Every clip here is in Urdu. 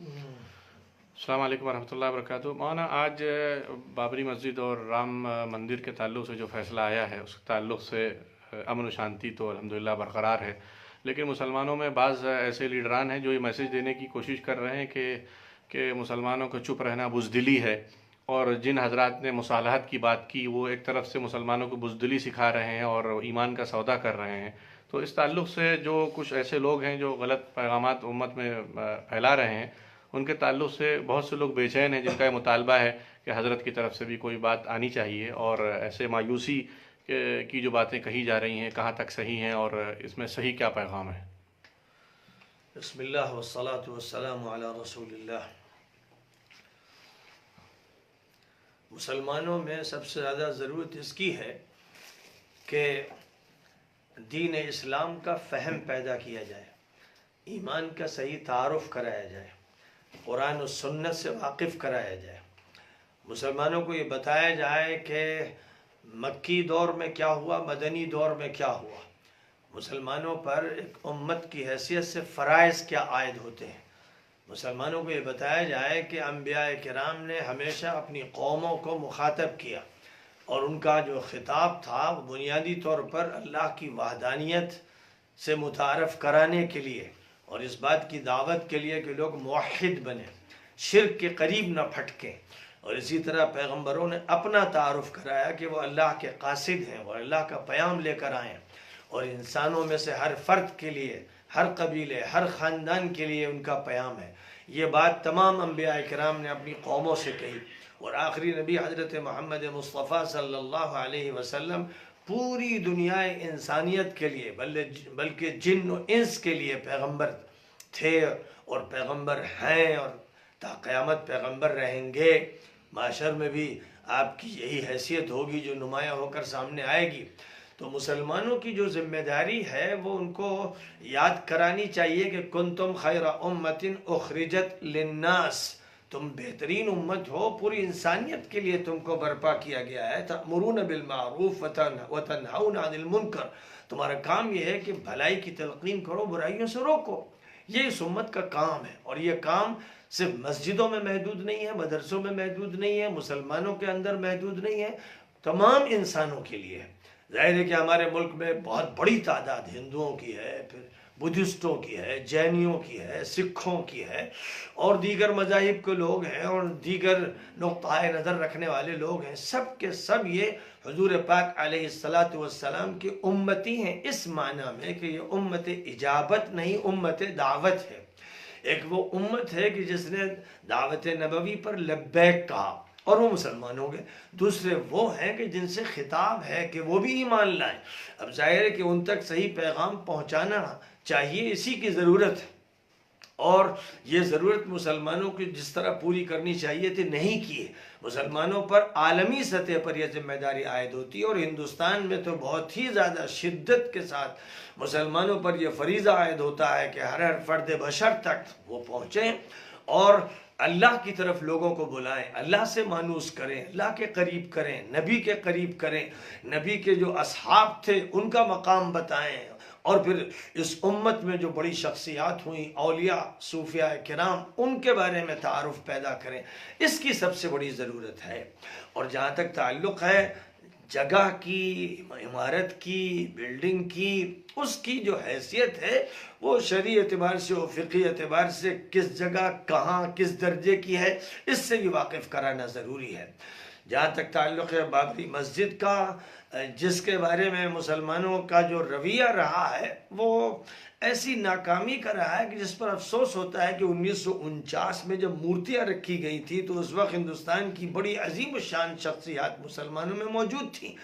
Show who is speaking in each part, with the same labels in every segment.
Speaker 1: السلام علیکم ورحمۃ اللہ وبرکاتہ۔ مولانا، آج بابری مسجد اور رام مندر کے تعلق سے جو فیصلہ آیا ہے اس کے تعلق سے امن و شانتی تو الحمدللہ برقرار ہے، لیکن مسلمانوں میں بعض ایسے لیڈران ہیں جو یہ میسج دینے کی کوشش کر رہے ہیں کہ مسلمانوں کو چپ رہنا بزدلی ہے، اور جن حضرات نے مصالحت کی بات کی وہ ایک طرف سے مسلمانوں کو بزدلی سکھا رہے ہیں اور ایمان کا سودا کر رہے ہیں۔ تو اس تعلق سے جو کچھ ایسے لوگ ہیں جو غلط پیغامات امت میں پھیلا رہے ہیں، ان کے تعلق سے بہت سے لوگ بے چین ہیں، جن کا یہ مطالبہ ہے کہ حضرت کی طرف سے بھی کوئی بات آنی چاہیے، اور ایسے مایوسی کی جو باتیں کہی جا رہی ہیں کہاں تک صحیح ہیں اور اس میں صحیح کیا پیغام ہے؟
Speaker 2: بسم اللہ والصلاة والسلام علی رسول اللہ۔ مسلمانوں میں سب سے زیادہ ضرورت اس کی ہے کہ دین اسلام کا فہم پیدا کیا جائے، ایمان کا صحیح تعارف کرایا جائے، قرآن و سنت سے واقف کرایا جائے، مسلمانوں کو یہ بتایا جائے کہ مکی دور میں کیا ہوا، مدنی دور میں کیا ہوا، مسلمانوں پر ایک امت کی حیثیت سے فرائض کیا عائد ہوتے ہیں۔ مسلمانوں کو یہ بتایا جائے کہ انبیاء کرام نے ہمیشہ اپنی قوموں کو مخاطب کیا، اور ان کا جو خطاب تھا وہ بنیادی طور پر اللہ کی وحدانیت سے متعارف کرانے کے لیے اور اس بات کی دعوت کے لیے کہ لوگ موحد بنیں، شرک کے قریب نہ پھٹکیں، اور اسی طرح پیغمبروں نے اپنا تعارف کرایا کہ وہ اللہ کے قاصد ہیں اور اللہ کا پیام لے کر آئیں، اور انسانوں میں سے ہر فرد کے لیے، ہر قبیلے، ہر خاندان کے لیے ان کا پیام ہے۔ یہ بات تمام انبیاء کرام نے اپنی قوموں سے کہی، اور آخری نبی حضرت محمد مصطفیٰ صلی اللہ علیہ وسلم پوری دنیا انسانیت کے لیے بلکہ جن و انس کے لیے پیغمبر تھے اور پیغمبر ہیں، اور تا قیامت پیغمبر رہیں گے۔ معاشر میں بھی آپ کی یہی حیثیت ہوگی جو نمایاں ہو کر سامنے آئے گی۔ تو مسلمانوں کی جو ذمہ داری ہے وہ ان کو یاد کرانی چاہیے کہ کنتم خیر امت اخرجت للناس، تم بہترین امت ہو، پوری انسانیت کے لیے تم کو برپا کیا گیا ہے۔ تأمرون بالمعروف وتنہون عن المنکر، تمہارا کام یہ ہے کہ بھلائی کی تلقین کرو، برائیوں سے روکو۔ یہ اس امت کا کام ہے، اور یہ کام صرف مسجدوں میں محدود نہیں ہے، مدرسوں میں محدود نہیں ہے، مسلمانوں کے اندر محدود نہیں ہے، تمام انسانوں کے لیے ہے۔ ظاہر ہے کہ ہمارے ملک میں بہت بڑی تعداد ہندوؤں کی ہے، پھر بدھسٹوں کی ہے، جینیوں کی ہے، سکھوں کی ہے، اور دیگر مذاہب کے لوگ ہیں، اور دیگر نقطۂ نظر رکھنے والے لوگ ہیں۔ سب کے سب یہ حضور پاک علیہ السلام کی امتی ہیں، اس معنی میں کہ یہ امت اجابت نہیں، امت دعوت ہے۔ ایک وہ امت ہے کہ جس نے دعوت نبوی پر لبیک کہا اور وہ مسلمان ہو گئے۔ دوسرے وہ ہیں کہ جن سے خطاب ہے کہ وہ بھی ایمان لائیں۔ اب ظاہر ہے کہ ان تک صحیح پیغام پہنچانا چاہیے، اسی کی ضرورت ہے، اور یہ ضرورت مسلمانوں کی جس طرح پوری کرنی چاہیے تھی نہیں کی ہے۔ مسلمانوں پر عالمی سطح پر یہ ذمہ داری عائد ہوتی ہے، اور ہندوستان میں تو بہت ہی زیادہ شدت کے ساتھ مسلمانوں پر یہ فریضہ عائد ہوتا ہے کہ ہر فرد بشر تک وہ پہنچیں اور اللہ کی طرف لوگوں کو بلائیں، اللہ سے مانوس کریں، اللہ کے قریب کریں، نبی کے قریب کریں، نبی کے جو اصحاب تھے ان کا مقام بتائیں، اور پھر اس امت میں جو بڑی شخصیات ہوئیں، اولیاء، صوفیاء کرام، ان کے بارے میں تعارف پیدا کریں۔ اس کی سب سے بڑی ضرورت ہے۔ اور جہاں تک تعلق ہے جگہ کی، عمارت کی، بلڈنگ کی، اس کی جو حیثیت ہے وہ شرعی اعتبار سے اور فقہی اعتبار سے کس جگہ، کہاں، کس درجے کی ہے، اس سے بھی واقف کرانا ضروری ہے۔ جہاں تک تعلق ہے بابری مسجد کا، جس کے بارے میں مسلمانوں کا جو رویہ رہا ہے وہ ایسی ناکامی کا رہا ہے کہ جس پر افسوس ہوتا ہے کہ 1949 میں جب مورتیاں رکھی گئی تھی تو اس وقت ہندوستان کی بڑی عظیم الشان شخصیات مسلمانوں میں موجود تھیں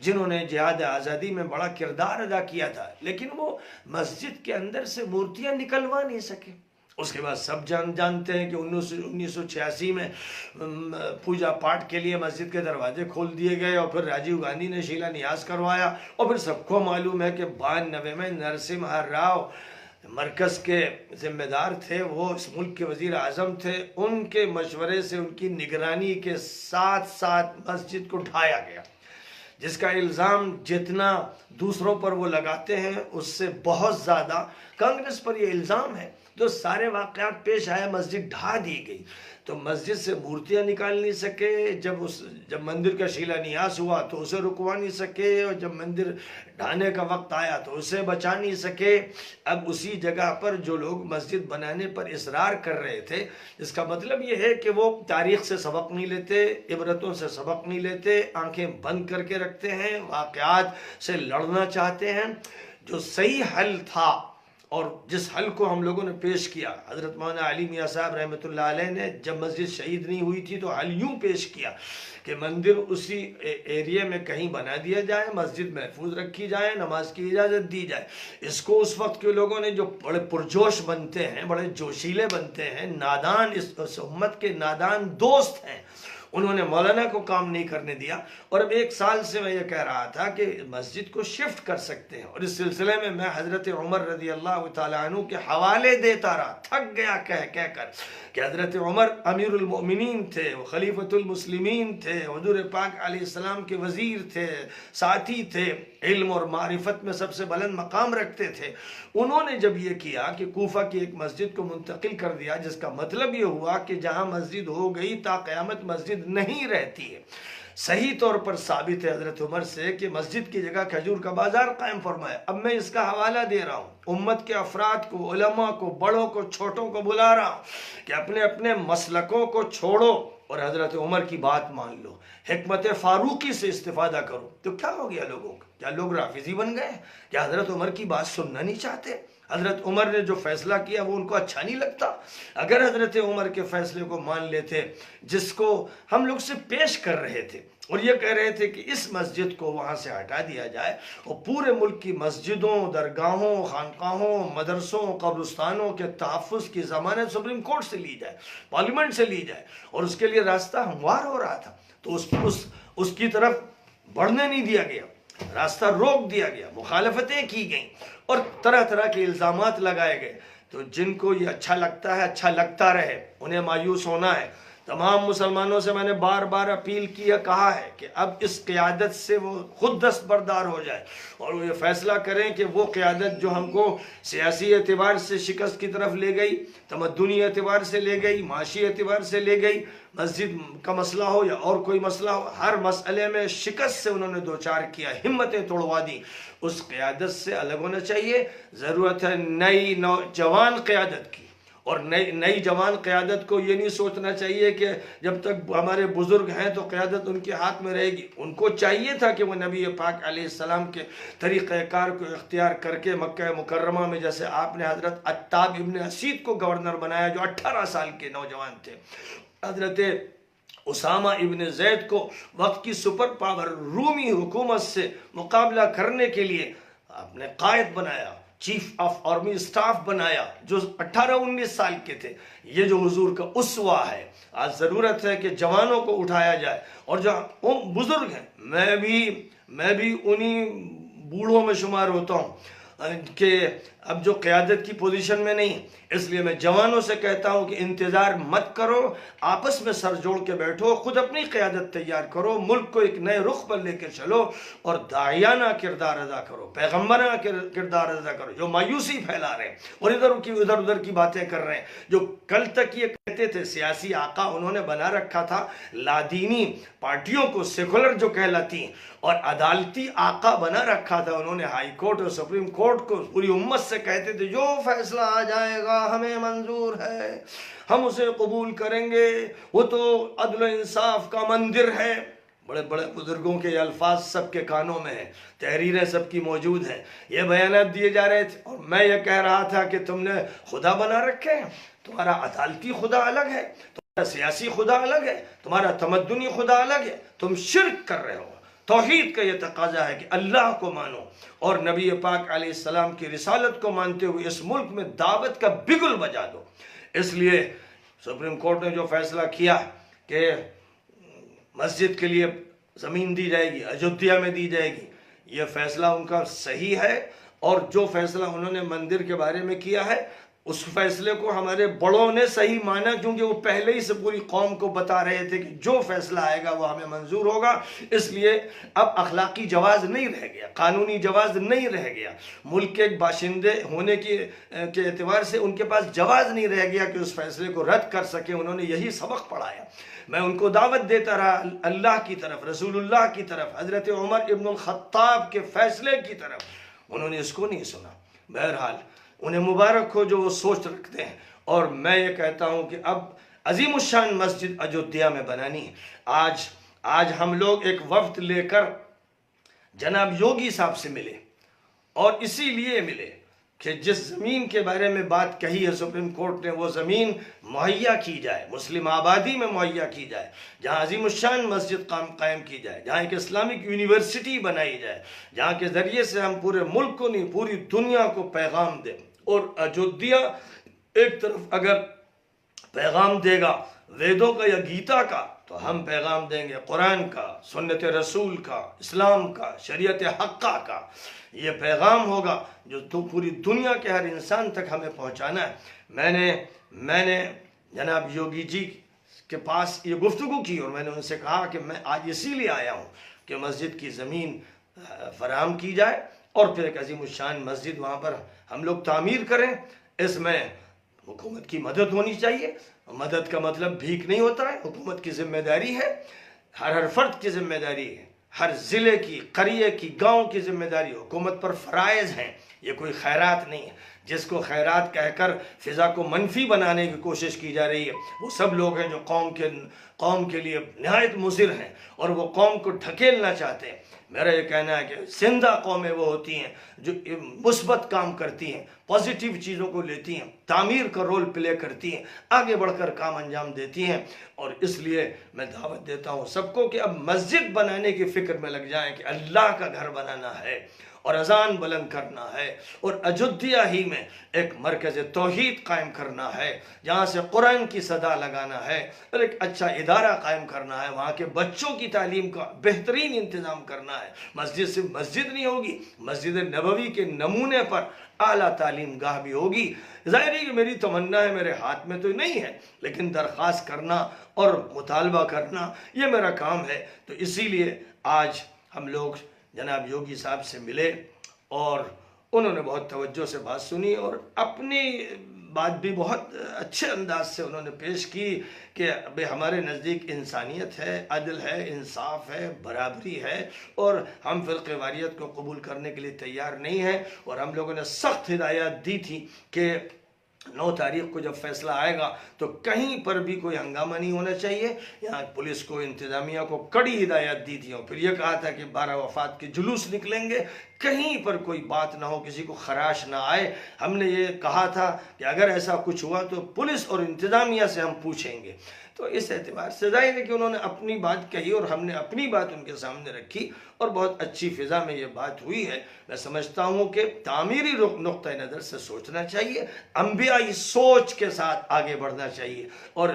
Speaker 2: جنہوں نے جہاد آزادی میں بڑا کردار ادا کیا تھا، لیکن وہ مسجد کے اندر سے مورتیاں نکلوا نہیں سکے۔ اس کے بعد سب جانتے ہیں کہ 1986 میں پوجا پاٹ کے لیے مسجد کے دروازے کھول دیے گئے، اور پھر راجیو گاندھی نے شیلا نیاز کروایا، اور پھر سب کو معلوم ہے کہ 92 میں نرسمہا راؤ مرکز کے ذمہ دار تھے، وہ اس ملک کے وزیر اعظم تھے، ان کے مشورے سے، ان کی نگرانی کے ساتھ ساتھ مسجد کو ڈھایا گیا، جس کا الزام جتنا دوسروں پر وہ لگاتے ہیں اس سے بہت زیادہ کانگریس پر یہ الزام ہے تو سارے واقعات پیش آئے، مسجد ڈھا دی گئی، تو مسجد سے مورتیاں نکال نہیں سکے، جب مندر کا شیلا نیاس ہوا تو اسے رکوا نہیں سکے، اور جب مندر ڈھانے کا وقت آیا تو اسے بچا نہیں سکے۔ اب اسی جگہ پر جو لوگ مسجد بنانے پر اصرار کر رہے تھے، اس کا مطلب یہ ہے کہ وہ تاریخ سے سبق نہیں لیتے، عبرتوں سے سبق نہیں لیتے، آنکھیں بند کر کے رکھتے ہیں، واقعات سے لڑنا چاہتے ہیں۔ جو صحیح حل تھا اور جس حل کو ہم لوگوں نے پیش کیا، حضرت مولانا علی میاں صاحب رحمۃ اللہ علیہ نے جب مسجد شہید نہیں ہوئی تھی تو حل یوں پیش کیا کہ مندر اسی ایریے میں کہیں بنا دیا جائے، مسجد محفوظ رکھی جائے، نماز کی اجازت دی جائے۔ اس کو اس وقت کے لوگوں نے، جو بڑے پرجوش بنتے ہیں، بڑے جوشیلے بنتے ہیں، نادان، اس امت کے نادان دوست ہیں، انہوں نے مولانا کو کام نہیں کرنے دیا۔ اور اب 1 سال سے میں یہ کہہ رہا تھا کہ مسجد کو شفٹ کر سکتے ہیں، اور اس سلسلے میں حضرت عمر رضی اللہ تعالیٰ عنہ کے حوالے دیتا رہا، تھک گیا کہہ کر کہ حضرت عمر امیر المؤمنین تھے، وہ خلیفۃ المسلمین تھے، حضور پاک علیہ السلام کے وزیر تھے، ساتھی تھے، علم اور معرفت میں سب سے بلند مقام رکھتے تھے۔ انہوں نے جب یہ کیا کہ کوفہ کی ایک مسجد کو منتقل کر دیا، جس کا مطلب یہ ہوا کہ جہاں مسجد ہو گئی تا قیامت مسجد نہیں رہتی ہے۔ صحیح طور پر ثابت ہے حضرت عمر سے کہ مسجد کی جگہ کھجور کا بازار قائم فرمایا۔ اب میں اس کا حوالہ دے رہا ہوں، امت کے افراد کو، علماء کو، بڑوں کو، چھوٹوں کو بلا رہا ہوں کہ اپنے اپنے مسلکوں کو چھوڑو اور حضرت عمر کی بات مان لو، حکمت فاروقی سے استفادہ کرو۔ تو کیا ہو گیا لوگوں کا؟ کیا لوگ رافضی بن گئے؟ کیا حضرت عمر کی بات سننا نہیں چاہتے؟ حضرت عمر نے جو فیصلہ کیا وہ ان کو اچھا نہیں لگتا؟ اگر حضرت عمر کے فیصلے کو مان لیتے، جس کو ہم لوگ سے پیش کر رہے تھے اور یہ کہہ رہے تھے کہ اس مسجد کو وہاں سے ہٹا دیا جائے اور پورے ملک کی مسجدوں، درگاہوں، خانقاہوں، مدرسوں، قبرستانوں کے تحفظ کی ضمانت سپریم کورٹ سے لی جائے، پارلیمنٹ سے لی جائے، اور اس کے لیے راستہ ہموار ہو رہا تھا، تو اس کی طرف بڑھنے نہیں دیا گیا، راستہ روک دیا گیا، مخالفتیں کی گئیں اور طرح طرح کے الزامات لگائے گئے۔ تو جن کو یہ اچھا لگتا ہے، اچھا لگتا رہے، انہیں مایوس ہونا ہے۔ تمام مسلمانوں سے میں نے بار بار اپیل کیا، کہا ہے کہ اب اس قیادت سے وہ خود دستبردار ہو جائے اور وہ یہ فیصلہ کریں کہ وہ قیادت جو ہم کو سیاسی اعتبار سے شکست کی طرف لے گئی، تمدنی اعتبار سے لے گئی، معاشی اعتبار سے لے گئی، مسجد کا مسئلہ ہو یا اور کوئی مسئلہ ہو، ہر مسئلے میں شکست سے انہوں نے دوچار کیا، ہمتیں توڑوا دی، اس قیادت سے الگ ہونا چاہیے۔ ضرورت ہے نئی نوجوان قیادت کی، اور نئی جوان قیادت کو یہ نہیں سوچنا چاہیے کہ جب تک ہمارے بزرگ ہیں تو قیادت ان کے ہاتھ میں رہے گی۔ ان کو چاہیے تھا کہ وہ نبی پاک علیہ السلام کے طریقہ کار کو اختیار کر کے مکہ مکرمہ میں، جیسے آپ نے حضرت عتاب ابن اسید کو گورنر بنایا جو 18 سال کے نوجوان تھے، حضرت اسامہ ابن زید کو وقت کی سپر پاور رومی حکومت سے مقابلہ کرنے کے لیے آپ نے قائد بنایا، چیف آف آرمی اسٹاف بنایا، جو 18-19 سال کے تھے۔ یہ جو حضور کا اسوہ ہے، آج ضرورت ہے کہ جوانوں کو اٹھایا جائے، اور جو بزرگ ہیں، میں بھی انہی بوڑھوں میں شمار ہوتا ہوں کہ اب جو قیادت کی پوزیشن میں نہیں، اس لیے میں جوانوں سے کہتا ہوں کہ انتظار مت کرو، آپس میں سر جوڑ کے بیٹھو، خود اپنی قیادت تیار کرو، ملک کو ایک نئے رخ پر لے کے چلو اور داعیانہ کردار ادا کرو، پیغمبرانہ کردار ادا کرو۔ جو مایوسی پھیلا رہے ہیں اور ادھر ادھر کی باتیں کر رہے ہیں، جو کل تک یہ کہتے تھے سیاسی آقا انہوں نے بنا رکھا تھا لادینی پارٹیوں کو، سیکولر جو کہلاتی ہیں، اور عدالتی آقا بنا رکھا تھا انہوں نے ہائی کورٹ اور سپریم کورٹ کو، پوری امت سے کہتے تھے جو فیصلہ آ جائے گا ہمیں منظور ہے، ہم اسے قبول کریں گے، وہ تو عدل و انصاف کا مندر ہے۔ بڑے بڑے بزرگوں کے الفاظ سب کے کانوں میں ہیں، تحریریں سب کی موجود ہیں، یہ بیانات دیے جا رہے تھے، اور میں یہ کہہ رہا تھا کہ تم نے خدا بنا رکھے ہیں، تمہارا عدالتی خدا الگ ہے، تمہارا سیاسی خدا الگ ہے، تمہارا تمدنی خدا الگ ہے، تم شرک کر رہے ہو۔ توحید کا یہ تقاضا ہے کہ اللہ کو مانو اور نبی پاک علیہ السلام کی رسالت کو مانتے ہوئے اس ملک میں دعوت کا بگل بجا دو۔ اس لیے سپریم کورٹ نے جو فیصلہ کیا کہ مسجد کے لیے زمین دی جائے گی، اجودھیا میں دی جائے گی، یہ فیصلہ ان کا صحیح ہے، اور جو فیصلہ انہوں نے مندر کے بارے میں کیا ہے، اس فیصلے کو ہمارے بڑوں نے صحیح مانا، کیونکہ وہ پہلے ہی سے پوری قوم کو بتا رہے تھے کہ جو فیصلہ آئے گا وہ ہمیں منظور ہوگا. اس لیے اب اخلاقی جواز نہیں رہ گیا، قانونی جواز نہیں رہ گیا، ملک کے ایک باشندے ہونے کے اعتبار سے ان کے پاس جواز نہیں رہ گیا کہ اس فیصلے کو رد کر سکے. انہوں نے یہی سبق پڑھایا. میں ان کو دعوت دیتا رہا اللہ کی طرف، رسول اللہ کی طرف، حضرت عمر ابن الخطاب کے فیصلے کی طرف. انہوں نے اس کو نہیں سنا. بہرحال انہیں مبارک ہو جو وہ سوچ رکھتے ہیں. اور میں یہ کہتا ہوں کہ اب عظیم الشان مسجد اجودھیا میں بنانی ہے. آج ہم لوگ ایک وفد لے کر جناب یوگی صاحب سے ملے، اور اسی لیے ملے کہ جس زمین کے بارے میں بات کہی ہے سپریم کورٹ نے، وہ زمین مہیا کی جائے، مسلم آبادی میں مہیا کی جائے، جہاں عظیم الشان مسجد قائم کی جائے، جہاں ایک اسلامک یونیورسٹی بنائی جائے، جہاں کے ذریعے سے ہم پورے ملک کو نہیں پوری دنیا کو پیغام دیں. اور اجودھیا ایک طرف اگر پیغام دے گا ویدوں کا یا گیتا کا، تو ہم پیغام دیں گے قرآن کا، سنت رسول کا، اسلام کا، شریعت حقہ کا. یہ پیغام ہوگا جو پوری دنیا کے ہر انسان تک ہمیں پہنچانا ہے. میں نے جناب یوگی جی کے پاس یہ گفتگو کی، اور میں نے ان سے کہا کہ میں آج اسی لیے آیا ہوں کہ مسجد کی زمین فراہم کی جائے، اور پھر ایک عظیم الشان مسجد وہاں پر ہم لوگ تعمیر کریں. اس میں حکومت کی مدد ہونی چاہیے. مدد کا مطلب بھیک نہیں ہوتا ہے، حکومت کی ذمہ داری ہے، ہر فرد کی ذمہ داری ہے، ہر ضلع کی، قریے کی، گاؤں کی ذمہ داری. حکومت پر فرائض ہیں، یہ کوئی خیرات نہیں ہے. جس کو خیرات کہہ کر فضا کو منفی بنانے کی کوشش کی جا رہی ہے، وہ سب لوگ ہیں جو قوم کے لیے نہایت مضر ہیں اور وہ قوم کو ڈھکیلنا چاہتے ہیں. میرا یہ کہنا ہے کہ زندہ قومیں وہ ہوتی ہیں جو مثبت کام کرتی ہیں، پازیٹیو چیزوں کو لیتی ہیں، تعمیر کا رول پلے کرتی ہیں، آگے بڑھ کر کام انجام دیتی ہیں. اور اس لیے میں دعوت دیتا ہوں سب کو کہ اب مسجد بنانے کی فکر میں لگ جائیں کہ اللہ کا گھر بنانا ہے اور اذان بلند کرنا ہے، اور اجودھیا ہی میں ایک مرکز توحید قائم کرنا ہے جہاں سے قرآن کی صدا لگانا ہے، اور ایک اچھا ادارہ قائم کرنا ہے، وہاں کے بچوں کی تعلیم کا بہترین انتظام کرنا ہے. مسجد صرف مسجد نہیں ہوگی، مسجد نبوی کے نمونے پر اعلیٰ تعلیم گاہ بھی ہوگی. ظاہر ہے کہ میری تمنا ہے، میرے ہاتھ میں تو نہیں ہے، لیکن درخواست کرنا اور مطالبہ کرنا یہ میرا کام ہے. تو اسی لیے آج ہم لوگ جناب یوگی صاحب سے ملے، اور انہوں نے بہت توجہ سے بات سنی، اور اپنی بات بھی بہت اچھے انداز سے انہوں نے پیش کی کہ ہمارے نزدیک انسانیت ہے، عدل ہے، انصاف ہے، برابری ہے، اور ہم فرقہ واریت کو قبول کرنے کے لیے تیار نہیں ہیں. اور ہم لوگوں نے سخت ہدایات دی تھی کہ 9 تاریخ کو جب فیصلہ آئے گا تو کہیں پر بھی کوئی ہنگامہ نہیں ہونا چاہیے. یہاں پولیس کو، انتظامیہ کو کڑی ہدایت دی تھی، اور پھر یہ کہا تھا کہ 12 وفات کے جلوس نکلیں گے، کہیں پر کوئی بات نہ ہو، کسی کو خراش نہ آئے. ہم نے یہ کہا تھا کہ اگر ایسا کچھ ہوا تو پولیس اور انتظامیہ سے ہم پوچھیں گے. تو اس اعتبار سے ظاہر ہے کہ انہوں نے اپنی بات کہی اور ہم نے اپنی بات ان کے سامنے رکھی، اور بہت اچھی فضا میں یہ بات ہوئی ہے. میں سمجھتا ہوں کہ تعمیری نقطہ نظر سے سوچنا چاہیے، انبیائی سوچ کے ساتھ آگے بڑھنا چاہیے، اور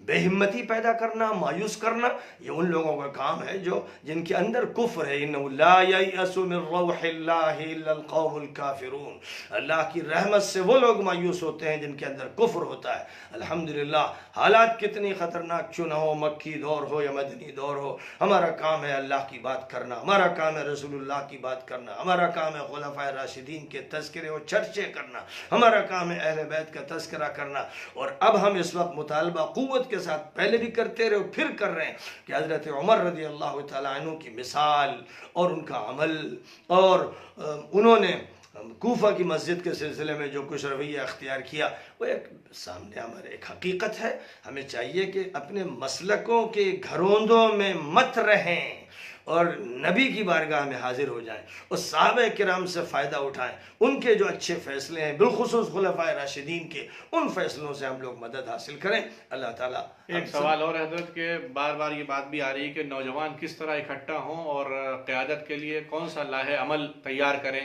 Speaker 2: بے ہمتی پیدا کرنا، مایوس کرنا، یہ ان لوگوں کا کام ہے جن کے اندر کفر ہے. انہ لا ییأس من روح اللہ الا القوم الکافرون. اللہ کی رحمت سے وہ لوگ مایوس ہوتے ہیں جن کے اندر کفر ہوتا ہے. الحمدللہ حالات کتنی خطرناک کیوں نہ ہو، مکی دور ہو یا مدنی دور ہو، ہمارا کام ہے اللہ کی بات کرنا، ہمارا کام ہے رسول اللہ کی بات کرنا، ہمارا کام ہے خلفائے راشدین کے تذکرے اور چرچے کرنا، ہمارا کام ہے اہل بیت کا تذکرہ کرنا. اور اب ہم اس وقت مطالبہ قوت کے ساتھ پہلے بھی کرتے رہے اور پھر کر رہے ہیں کہ حضرت عمر رضی اللہ تعالیٰ عنہ کی مثال اور ان کا عمل، اور انہوں نے کوفہ کی مسجد کے سلسلے میں جو کچھ رویہ اختیار کیا، وہ ایک سامنے ہمارے ایک حقیقت ہے. ہمیں چاہیے کہ اپنے مسلکوں کے گھروندوں میں مت رہیں اور نبی کی بارگاہ میں حاضر ہو جائیں اور صحابہ کرام سے فائدہ اٹھائیں. ان کے جو اچھے فیصلے ہیں، بالخصوص خلفائے راشدین کے، ان فیصلوں سے ہم لوگ مدد حاصل کریں. اللہ تعالیٰ.
Speaker 1: ایک سوال اور حضرت کہ بار بار یہ بات بھی آ رہی ہے کہ نوجوان کس طرح اکٹھا ہوں اور قیادت کے لیے کون سا لاہ عمل تیار کریں.